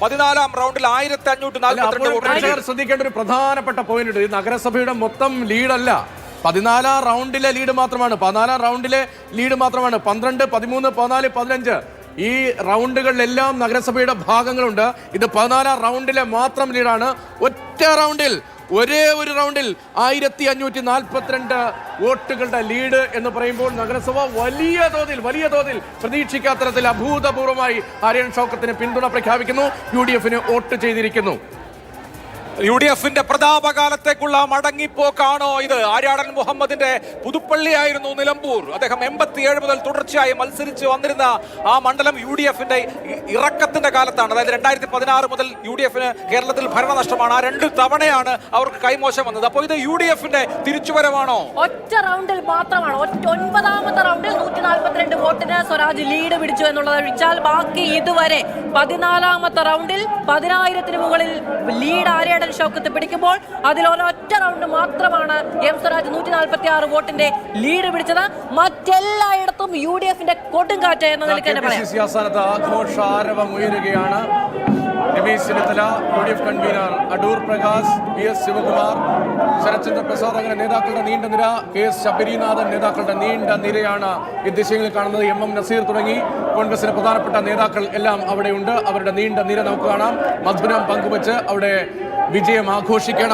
14ാം റൗണ്ടിൽ 1542 ശ്രദ്ധിക്കേണ്ട ഒരു പ്രധാനപ്പെട്ട പോയിന്റ് ഉണ്ട്. നഗരസഭയുടെ മൊത്തം ലീഡല്ല, 14ാം റൗണ്ടിലെ ലീഡ് മാത്രമാണ്. 14ാം റൗണ്ടിലെ ലീഡ് മാത്രമാണ്. 12, 13, 14, 15 ഈ റൗണ്ടുകളിലെല്ലാം നഗരസഭയുടെ ഭാഗങ്ങളുണ്ട്. ഇത് 14ാം റൗണ്ടിലെ മാത്രം ലീഡാണ്. ഒരേ ഒരു റൗണ്ടിൽ 1542 വോട്ടുകളുടെ ലീഡ് എന്ന് പറയുമ്പോൾ നഗരസഭ വലിയ തോതിൽ പ്രതീക്ഷിക്കാത്ത തരത്തിൽ അഭൂതപൂർവമായി ആര്യൻ ഷൗക്കത്തിന് പിന്തുണ പ്രഖ്യാപിക്കുന്നു. UDF-ന് വോട്ട് ചെയ്തിരിക്കുന്നു. UDF-ന്റെ പ്രതാപകാലത്തേക്കുള്ള മടങ്ങിപ്പോക്കാണോ ഇത്? ആര്യാടൻ മുഹമ്മദിന്റെ പുതുപ്പള്ളിയായിരുന്നു നിലമ്പൂർ. അദ്ദേഹം 87 മുതൽ തുടർച്ചയായി മത്സരിച്ച് വന്നിരുന്ന ആ മണ്ഡലം UDF-ന്റെ ഇറക്കത്തിന്റെ കാലത്താണ്. അതായത് 2016 മുതൽ UDF-ന് കേരളത്തിൽ ഭരണനഷ്ടമാണ്. ആ 2 തവണയാണ് അവർക്ക് കൈമോശം വന്നത്. അപ്പോൾ ഇത് UDF-ന്റെ തിരിച്ചുവരവാണോ? ഒറ്റ റൗണ്ടിൽ മാത്രമാണ്, 9ാമത്തെ റൗണ്ടിൽ 142 വോട്ടിന് സ്വരാജ് ലീഡ് പിടിച്ചു എന്നുള്ളത് ഒഴിച്ചാൽ ബാക്കി ഇതുവരെ 14ാമത്തെ റൗണ്ടിൽ 10,000-ന് മുകളിൽ ലീഡ് ആര്യാടൻ ഷൗക്കത്ത് പിടിക്കുമ്പോൾ അതിൽ ഒരൊറ്റ റൗണ്ട് മാത്രമാണ് എം സ്വരാജ് 146 വോട്ടിന്റെ ലീഡ് പിടിച്ചത്. മറ്റെല്ലായിടത്തും UDF-ന്റെ കൊടുങ്കാറ്റ് എന്ന നിലയ്ക്ക് തന്നെ പറയാം. ആഘോഷാരവം ഉയരുകയാണ്. Ramesh Chennithala, UDF convener Adoor Prakash, PS Sivakumar, Sarathchandra Prasad, അങ്ങനെ നേതാക്കളുടെ നീണ്ട നിര, KS ശബരിനാഥൻ നേതാക്കളുടെ നീണ്ട നിരയാണ് ഈ ദൃശ്യങ്ങളിൽ കാണുന്നത്. MM നസീർ തുടങ്ങി കോൺഗ്രസിലെ പ്രധാനപ്പെട്ട നേതാക്കൾ എല്ലാം അവിടെയുണ്ട്. അവരുടെ നീണ്ട നിര നമുക്ക് കാണാം. മധുരം പങ്കുവച്ച് അവിടെ വിജയം ആഘോഷിക്കുകയാണ്.